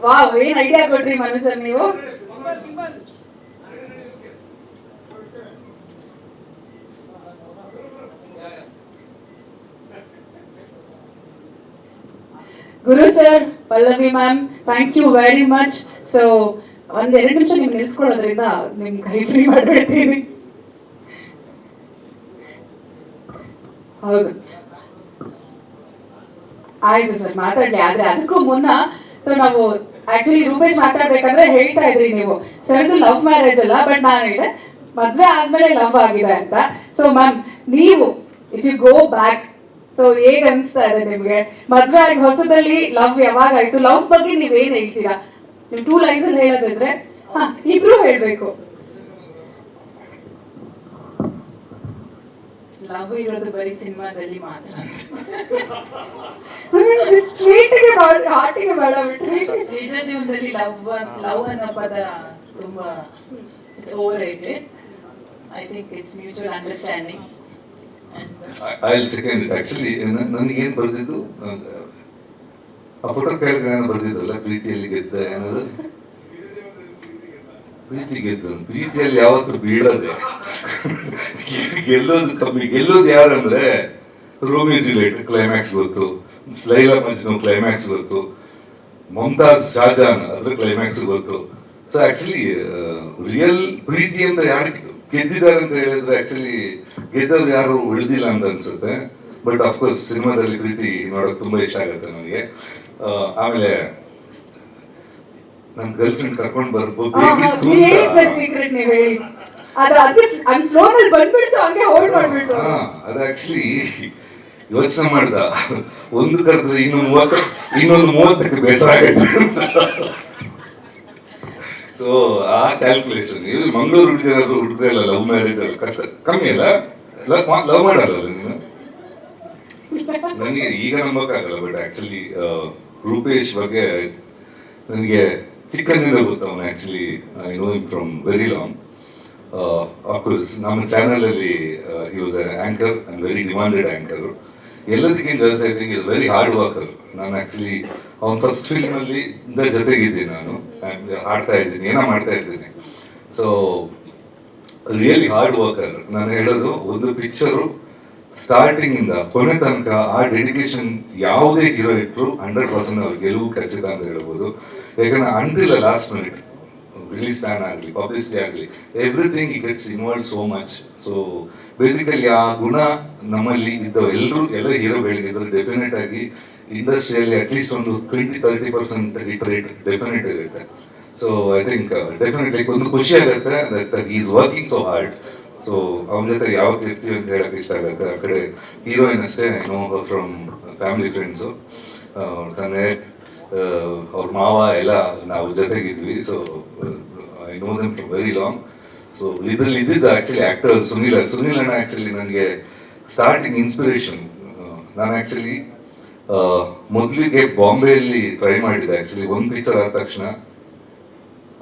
Wow, ಏನ್ idea ಕೊಟ್ರಿ ಮನುಷ್ಯರ್ ನೀವು. Guru sir, Pallavi ma'am, thank you very much. So ಒಂದೆರಡು ನಿಮಿಷ ನಿಮ್ಗೆ ನಿಲ್ಸ್ಕೊಳ್ಳೋದ್ರಿಂದ ನಿಮ್ ಕೈ ಫ್ರೀ ಮಾಡ್ಬಿಡ್ತೀನಿ. ಹೌದು, ಆಯ್ತು ಸರ್, ಮಾತಾಡ್ಲಿ. ಆದ್ರೆ ಅದಕ್ಕೂ ಮುನ್ನ ಸೊ ನಾವು ಆಕ್ಚುಲಿ ರೂಪೇಶ್ ಮಾತಾಡ್ಬೇಕಂದ್ರೆ ಹೇಳ್ತಾ ಇದ್ರಿ ನೀವು ಸರ್ದು ಲವ್ ಮ್ಯಾರೇಜ್ ಅಲ್ಲ, ಬಟ್ ನಾನು ಹೇಳಿದೆ ಮದ್ವೆ ಆದ್ಮೇಲೆ ಲವ್ ಆಗಿದೆ ಅಂತ. ಸೊ ಮ್ಯಾಮ್, ನೀವು if you go back, so ಹೇಗ್ ಅನ್ಸ್ತಾ ಇದೆ ನಿಮ್ಗೆ? ಮದ್ವೆ ಆಗಿ ಹೊಸದಲ್ಲಿ ಲವ್ ಯಾವಾಗ ಆಯ್ತು? ಲವ್ ಬಗ್ಗೆ ನೀವೇನ್ ಹೇಳ್ತೀರಾ? ನೀವು 2 ಲೈನ್ಸ್ ಅಲ್ಲಿ ಹೇಳೋದಿದ್ರೆ ಇಬ್ರು ಹೇಳ್ಬೇಕು. ಲವ್ ಇರೋದು ಬರೀ ಸಿನಿಮಾದಲ್ಲಿ ಮಾತ್ರ. ನಿಜ ಜೀವನದಲ್ಲಿ ಲವ್ ಅನ್ನೋ ಪದ ತುಂಬಾ it's over rated. I think it's mutual understanding. I'll second it. Actually, ನನಗೆ ಏನು ಬರ್ದಿದ್ದು, ಆ ಫೋಟೋ ಕೆಳಗೆ ನಾನು ಬರ್ದಿದ್ದಲ್ಲ, ಪ್ರೀತಿಯಲ್ಲಿ ಗೆದ್ದ ಅನ್ನೋದು. ಪ್ರೀತಿ ಗೆದ್ದು, ಪ್ರೀತಿಯಲ್ಲಿ ಯಾವತ್ತು ಬೀಳದೆ, ಗೆಲ್ಲೋದು ಕಮ್ಮಿ. ಗೆಲ್ಲೋದು ಯಾರಂದ್ರೆ ರೋಮಿಯೋ ಜೂಲಿಯಟ್ ಕ್ಲೈಮ್ಯಾಕ್ಸ್ ಗೊತ್ತು, ಲೈಲಾ ಮಜ್ನು ಕ್ಲೈಮ್ಯಾಕ್ಸ್ ಗೊತ್ತು, ಮುಮ್ತಾಜ್ ಶಾಜಾನ್ ಅದ್ರ ಕ್ಲೈಮ್ಯಾಕ್ಸ್ ಗೊತ್ತು. ಸೊ ಆಕ್ಚುಲಿ ರಿಯಲ್ ಪ್ರೀತಿ ಅಂತ ಯಾರು ಗೆದ್ದಿದ್ದಾರೆ ಅಂತ ಹೇಳಿದ್ರೆ ಆಕ್ಚುಲಿ ಗೆದ್ದವ್ರು ಯಾರು ಉಳಿದಿಲ್ಲ ಅಂತ ಅನ್ಸುತ್ತೆ. ಬಟ್ ಅಫ್ಕೋರ್ಸ್ ಸಿನಿಮಾದಲ್ಲಿ ಪ್ರೀತಿ ನೋಡೋಕೆ ತುಂಬಾ ಇಷ್ಟ ಆಗುತ್ತೆ ನನಗೆ. ಆಮೇಲೆ ನನ್ನ ಗರ್ಲ್ ಫ್ರೆಂಡ್ ಕರ್ಕೊಂಡು ಬರ್ಬೋದು. ಅದು ಆಕ್ಚುಲಿ ಯೋಚನೆ ಮಾಡ್ದ, ಒಂದು ಕರೆದ್ರೆ ಇನ್ನೊಂದು 30ಕ್ಕೆ ಬೇಸರ ಆಗೈತೆ ಅಂತ. ಸೊ ಆ ಕ್ಯಾಲ್ಕುಲೇಷನ್. ಇದು ಮಂಗಳೂರು ಹುಡುಗರೆಲ್ಲ ಲವ್ ಮ್ಯಾರೇಜ್ ಅಲ್ಲಿ ಕಷ್ಟ ಕಮ್ಮಿ ಅಲ್ಲ, ಲವ್ ಮಾಡಲ್ಲ ನೀನು. ನನಗೆ ಈಗ ನಂಬಕ್ಕಾಗಲ್ಲ, ಬಟ್ ಆಕ್ಚುಲಿ ರೂಪೇಶ್ ಬಗ್ಗೆ ನನಗೆ ಚಿಕ್ಕಂದಿನ ಗೊತ್ತವನು. Actually I know him from very long. Of course ನಮ್ಮ ಚಾನಲ್ ಅಲ್ಲಿ he was anchor and very demanded anchor. ಎಲ್ಲದಕ್ಕಿಂತ ಜಾಸ್ತಿ I think is very hard worker. ನಾನು ಆಕ್ಚುಲಿ ಅವನ ಫಸ್ಟ್ ಫಿಲ್ಮ್ ಅಲ್ಲಿ ಜೊತೆಗಿದ್ದೀನಿ, ನಾನು ಹಾಡ್ತಾ ಇದ್ದೀನಿ, ಏನೋ ಮಾಡ್ತಾ ಇದ್ದೀನಿ. So really hard worker. ನಾನು ಹೇಳೋದು, ಒಂದು ಪಿಕ್ಚರು ಸ್ಟಾರ್ಟಿಂಗ್ ಇಂದ ಕೊನೆ ತನಕ ಆ ಡೆಡಿಕೇಶನ್ ಯಾವುದೇ ಹೀರೋ ಇಟ್ಟರು 100% ಅವ್ರ ಗೆಲುವು ಖಚಿತ ಅಂತ ಹೇಳ್ಬೋದು. ಯಾಕಂದ್ರೆ until last minute release plan ಆಗಲಿ, ಪಬ್ಲಿಸಿಟಿ ಆಗಲಿ, ಎವ್ರಿಥಿಂಗ್ ಈ gets involve so much. So basically ಆ ಗುಣ ನಮ್ಮಲ್ಲಿ ಇದ್ದ ಎಲ್ಲ ಹೀರೋಗಳಿಗಿದ್ರೆ ಡೆಫಿನೆಟ್ ಆಗಿ ಇಂಡಸ್ಟ್ರಿಯಲ್ಲಿ ಅಟ್ಲೀಸ್ಟ್ ಒಂದು 20-30% ಹಿಟ್ ರೇಟ್ ಡೆಫಿನೆಟ್ ಇರುತ್ತೆ. ಸೊ ಐ ಥಿಂಕ್ ಡೆಫಿನೆಟ್ಲಿ ಒಂದು ಖುಷಿ ಆಗುತ್ತೆ that he is working so hard. So ಅವನ ಜೊತೆ ಯಾವತ್ತು ಇರ್ತೀವಿ ಅಂತ ಹೇಳಕ್ ಇಷ್ಟ ಆಗುತ್ತೆ. ಆ ಕಡೆ ಹೀರೋಯಿನ್ ಅಷ್ಟೇ, I know from family friends, ತಂದೆ ಅವ್ರ ಮಾವ ಎಲ್ಲ ನಾವು ಜೊತೆಗಿದ್ವಿ. So I know them from very long. So ಇದ್ರಲ್ಲಿ ಇದ್ದಿದ್ದು ಆಕ್ಚುಲಿ ಆಕ್ಟರ್ ಸುನಿಲ್ ಅಣ್ಣ. ಆಕ್ಚುಲಿ ನನಗೆ ಸ್ಟಾರ್ಟಿಂಗ್ ಇನ್ಸ್ಪಿರೇಷನ್. ನಾನು ಆಕ್ಚುಲಿ ಮೊದಲಿಗೆ ಬಾಂಬೆಯಲ್ಲಿ ಟ್ರೈ ಮಾಡಿದ್ದೆ. ಆಕ್ಚುಲಿ ಒಂದು ಪಿಕ್ಚರ್ ಆದ ತಕ್ಷಣ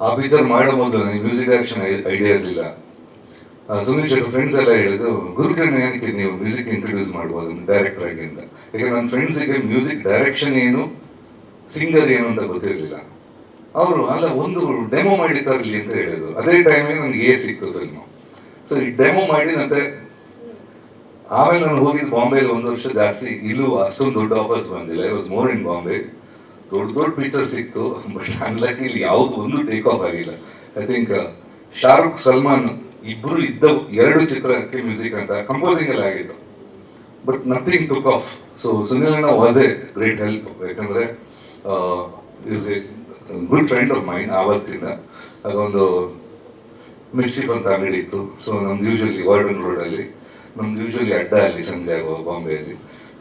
ಆ ಪಿಕ್ಚರ್ ಮಾಡೋ ಮೊದಲು ನನಗೆ ಮ್ಯೂಸಿಕ್ ಡೈರೆಕ್ಷನ್ ಐಡಿಯಾ ಇರಲಿಲ್ಲ. ಸುನಿಲ್ ಶೆಟ್ಟಿ ಫ್ರೆಂಡ್ಸ್ ಎಲ್ಲ ಹೇಳಿದ್ರು, ಗುರುಕಿರಣ್ ಏನಕ್ಕೆ ನೀವು ಮ್ಯೂಸಿಕ್ ಇಂಟ್ರೊಡ್ಯೂಸ್ ಮಾಡ್ಬೋದು ಡೈರೆಕ್ಟರ್ ಆಗಿ ಅಂತ. ಯಾಕಂದ್ರೆ ನನ್ನ ಫ್ರೆಂಡ್ಸಿಗೆ ಮ್ಯೂಸಿಕ್ ಡೈರೆಕ್ಷನ್ ಏನು, ಸಿಂಗರ್ ಏನು ಅಂತ ಗೊತ್ತಿರಲಿಲ್ಲ. ಅವರು ಅಲ್ಲ ಒಂದು ಡೆಮೋ ಮಾಡಿ ತರಲಿ ಅಂತ ಹೇಳಿದ್ರು. ಅದೇ ಟೈಮಿಗೆ ನನಗೆ ಸಿಕ್ತು ಫಿಲ್ಮು. ಸೊ ಈ ಡೆಮೋ ಮಾಡಿ ಮತ್ತೆ ಆಮೇಲೆ ನಾನು ಹೋಗಿದ್ದು ಬಾಂಬೆಲಿ 1 ವರ್ಷ ಜಾಸ್ತಿ. ಇಲ್ಲೂ ಅಷ್ಟೊಂದು ದೊಡ್ಡ ಆಫರ್ಸ್ ಬಂದಿಲ್ಲ. I was more in Bombay. ದೊಡ್ಡ ಪಿಕ್ಚರ್ ಸಿಕ್ತು, ಬಟ್ ಅನ್ಲಕ್ಕಿ ಇಲ್ಲಿ ಯಾವ್ದು ಒಂದು ಟೇಕ್ ಆಫ್ ಆಗಿಲ್ಲ. ಐ ಥಿಂಕ್ ಶಾರುಖ್ ಸಲ್ಮಾನ್ ಇಬ್ರು ಇದ್ದ 2 ಚಿತ್ರಕ್ಕೆ ಮ್ಯೂಸಿಕ್ ಅಂತ ಕಂಪೋಸಿಂಗ್ ಎಲ್ಲ ಆಗಿತ್ತು, but nothing took off. So Sunil ಅಣ್ಣ ವಾಸ್ ಎ ಗ್ರೇಟ್ ಹೆಲ್ಪ್. ಯಾಕಂದ್ರೆ is a good friend of mine. ಆವತ್ತಿಂದ ಅದೊಂದು ಮಿಸ್ಚಿಫ್ ಅಂತ ಅಂಗಡಿ ಇತ್ತು. ಸೊ ನಮ್ದು ಯೂಶಲಿ ವಾರ್ಡನ್ ರೋಡಲ್ಲಿ, ನಮ್ದು ಯೂಶಲಿ ಅಡ್ಡ ಅಲ್ಲಿ ಸಂಜೆ ಆಗುವ ಬಾಂಬೆಯಲ್ಲಿ.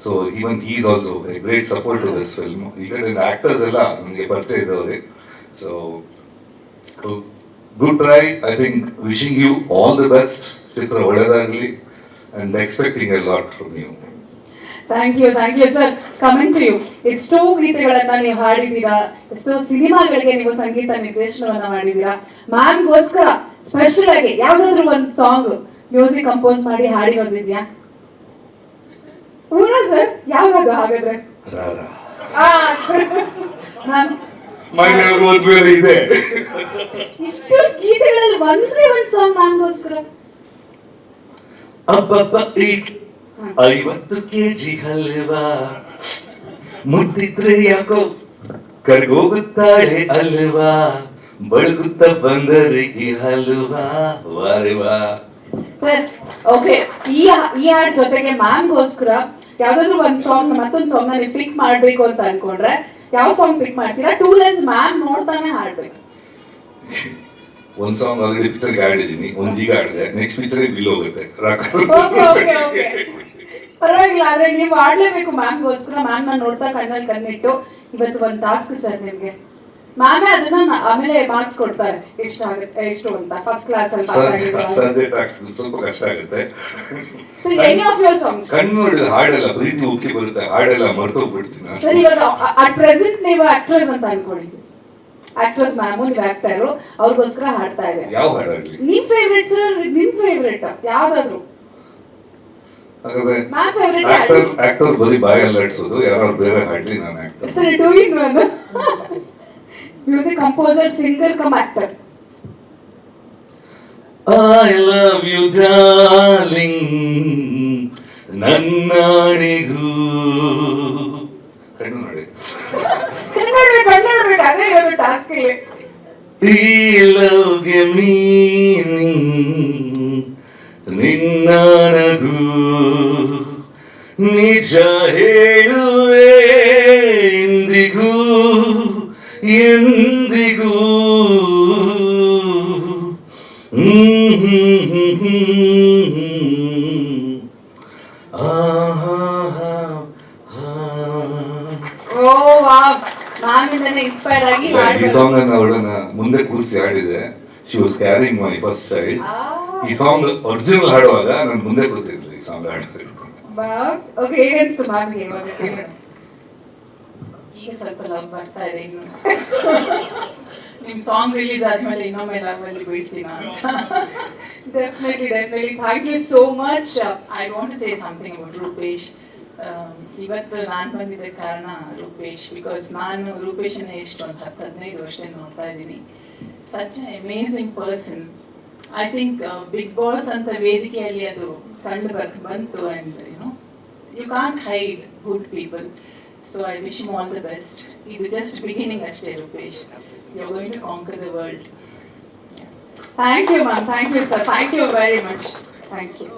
So even he is also a great support to this film. ಈ ಕಡೆ ಆಕ್ಟರ್ಸ್ ಎಲ್ಲ ನನಗೆ ಪರಿಚಯ ಇದ್ದವ್ರೆ. So good try. I think wishing you all the best. ಚಿತ್ರ ಒಳ್ಳೆದಾಗಲಿ and expecting a lot from you. Thank you sir. Coming to you, ಎಷ್ಟೋ ಗೀತೆಗಳನ್ನ ನೀವು ಹಾಡಿದ್ದೀರಾ, ಎಷ್ಟೋ ಸಿನಿಮಾಗಳಿಗೆ ನೀವು ಸಂಗೀತ ನಿರ್ದೇಶನವನ್ನ ಮಾಡಿದ್ದೀರಾ. ಮ್ಯಾಮ್ಗೋಸ್ಕರ ಸ್ಪೆಷಲ್ ಆಗಿ ಯಾವ್ದಾದ್ರು ಒಂದು ಸಾಂಗ್ ಮ್ಯೂಸಿಕ್ ಕಂಪೋಸ್ ಮಾಡಿ ಹಾಡಿರೋದಿದ್ಯಾ? ಸರ್ ಯಾವಾಗ ಹಾಗಾದ್ರೆ? ಮ್ಯಾಮ್ ಮೈನವ್ರಿಗೆ ಓದ್ಬೇಡ ಇದೆ. ಇಷ್ಟು ಗೀತೆಗಳಲ್ಲಿ ಒಂದೇ ಒಂದ್ ಸಾಂಗ್ ಮ್ಯಾಮ್ಗೋಸ್ಕರ. ಅಬ್ಬಬ್ಬ 50 kg ಹಲ್ವಾ ಮುಟ್ಟಿದ್ರೆ ಯಾಕೋ ಕರ್ಗೋಗುತ್ತಾಳೆ ಅಲ್ವಾ ಬಳಗುತ್ತ ಬಂದರೆ ಈ ಹಲ್ವಾ ವಾರೆವಾ. ಸರ್ ಓಕೆ, ಈ ಹಾಡ್ ಜೊತೆಗೆ ಮ್ಯಾಮ್ಗೋಸ್ಕರ ಯಾವ್ದಾದ್ರು ಒಂದ್ ಸಾಂಗ್ ಮತ್ತೊಂದ್ ಸಾಂಗ್ ನೀವು ಪಿಕ್ ಮಾಡ್ಬೇಕು ಅಂತ ಅನ್ಕೊಂಡ್ರೆ ಯಾವ ಸಾಂಗ್ ಪಿಕ್ ಮಾಡ್ತೀರಾ? 2 ಲೈನ್ಸ್ ಮ್ಯಾಮ್ ನೋಡ್ತಾನೆ ಹಾಡ್ಬೇಕು. ಒಂದ್ ಸಾಂಗ್ ಆಲ್ರೆಡಿ ಪಿಕ್ಚರ್ ಆಡಿದೀನಿ, ಒಂದೀಗ ಆಡಿದೆ, ನೆಕ್ಸ್ಟ್ ಪಿಕ್ಚರ್ ಬಿಲ್ ಹೋಗುತ್ತೆ. ಓಕೆ ಪರವಾಗಿಲ್ಲ, ಆದ್ರೆ ನೀವು ಆಡ್ಲೇಬೇಕು ಮ್ಯಾಮ್ಗೋಸ್ಕರ. ಮ್ಯಾಮ್ ನ ನೋಡ್ತಾ ಕಣ್ಣಲ್ಲಿ ಕಣ್ಣಿಟ್ಟು ಇವತ್ತು ಒಂದ್ ಟಾಸ್ಕ್ ಸರ್ ನಿಮ್ಗೆ. ಮ್ಯಾಮೇ ಅದನ್ನ ಆಮೇಲೆ ಮಾರ್ಕ್ಸ್ ಕೊಡ್ತಾರೆ ಎಷ್ಟಾಗುತ್ತೆ ಎಷ್ಟು ಅಂತ. ಫಸ್ಟ್ ಕ್ಲಾಸ್ ಅಲ್ಲಿ ಪಾಸ್ ಆಗಿದ್ರೆ ಸ್ವಲ್ಪ ಕಷ್ಟ ಆಗುತ್ತೆ. Sir any of your songs ಕಣ್ಣು ನೋಡಿದ ಹಾಡೆಲ್ಲ ಪ್ರೀತಿ ಉಕ್ಕಿ ಬರುತ್ತೆ, ಹಾಡೆಲ್ಲ ಮರ್ತೋಗ್ಬಿಡ್ತೀನಿ. ಸರ್ ಇವಾಗ ಅಟ್ ಪ್ರೆಸೆಂಟ್ ನೀವು ಆಕ್ಟ್ರೆಸ್ ಅಂತ ಅನ್ಕೊಳ್ಳಿ, ಆಕ್ಟ್ರೆಸ್ ಮ್ಯಾಮು ನೀವು ಆಕ್ಟರ್, ಅವ್ರಿಗೋಸ್ಕರ ಹಾಡ್ತಾ ಇದೆ. ಯಾವ ಹಾಡಾಗ್ಲಿ ನಿಮ್ ಫೇವ್ರೆಟ್ ಸರ್, ನಿಮ್ ಫೇವ್ರೆಟ್ ಯಾವ್ದಾದ್ರು? ಹಾಗಾದ್ರೆ ಮ್ಯಾಮ್ ಫೇವ್ರೆಟ್ ಆಕ್ಟರ್ ಬರೀ ಬಾಯಲ್ಲಿ ಆಡ್ಸೋದು, ಯಾರು ಬೇರೆ ಹಾಡ್ಲಿ ನಾನು actor. Sir two in one. Music composer, singer come actor. I love you darling ನನ್ನಾಣೆಗೂ. ಕಣ್ಣು ನೋಡಿ, ಕನ್ನಡ ಅದೇ ಇರೋದು ಟಾಸ್ಕ್ ಇಲ್ಲಿ. ಈ ಲವ್ಗೆ ಮೀನಿಂಗ್ ನಿನ್ನಾಣಗೂ ನಿಜ ಹೇಳುವೆ ಇಂದಿಗೂ ಎಂದಿಗೂ. ಓ ವಾವ್, ಮ್ಯಾಮಿಂದನೇ ಇನ್ಸ್ಪೈರ್ ಆಗಿ ಈ ಸಾಂಗ್ ಅನ್ನ ಅವಳನ್ನ ಮುಂದೆ ಕೂರಿಸಿ ಹಾಡಿದೆ. She was carrying my first child. ಈ ಸಾಂಗ್ ಒರಿಜಿನಲ್ ಹಾಡುವಾಗ ನಾನು ಮುಂದೆ ಕೂತಿದ್ದೆ ಈ ಸಾಂಗ್ ಹಾಡಬೇಕು. ಓಕೆ, ಹೇಗೆ ಅನ್ಸ್ತು ಮ್ಯಾಮ್ಗೆ ಇವಾಗ? ಈಗ ಸ್ವಲ್ಪ ಲವ್ ಬರ್ತಾ ಇದೆ ಇನ್ನು. ನಿಮ್ ಸಾಂಗ್ ರಿಲೀಸ್ ಆದ್ಮೇಲೆ ಇನ್ನೊಮ್ಮೆ ಲವ್ ಅಲ್ಲಿ ಬೀಳ್ತೀನ ಅಂತ. Definitely thank you so much. I want to say something about Rupesh. ಇವತ್ತು ನಾನು ಬಂದಿದ್ದ ಕಾರಣ ರೂಪೇಶ್, ಬಿಕಾಸ್ ನಾನು ರೂಪೇಶನ್ನ ಎಷ್ಟು ಒಂದು 10-15 ವರ್ಷದಿಂದ ನೋಡ್ತಾ ಇದ್ದೀನಿ. Such amazing person. I think Bigg Boss ಅಂತ ವೇದಿಕೆಯಲ್ಲಿ ಅದು ಬಂತು. And you can't hide good people. So I wish him all the best. ಇದು ಜಸ್ಟ್ ಬಿಗಿನಿಂಗ್ ಅಷ್ಟೇ Rupesh. You are going to conquer the world. Thank you ma'am, thank you sir, thank you very much, thank you.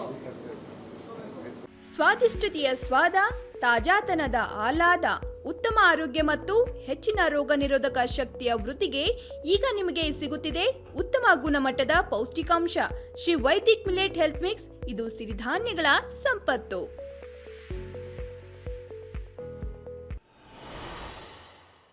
ಸ್ವಾದಿಷ್ಟತೆಯ ಸ್ವಾದ, ತಾಜಾತನದ ಆಹ್ಲಾದ, ಉತ್ತಮ ಆರೋಗ್ಯ ಮತ್ತು ಹೆಚ್ಚಿನ ರೋಗ ನಿರೋಧಕ ಶಕ್ತಿಯ ವೃದ್ಧಿಗೆ ಈಗ ನಿಮಗೆ ಸಿಗುತ್ತಿದೆ ಉತ್ತಮ ಗುಣಮಟ್ಟದ ಪೌಷ್ಟಿಕಾಂಶ. Shri Vaidik millet health mix. ಇದು ಸಿರಿಧಾನ್ಯಗಳ ಸಂಪತ್ತು.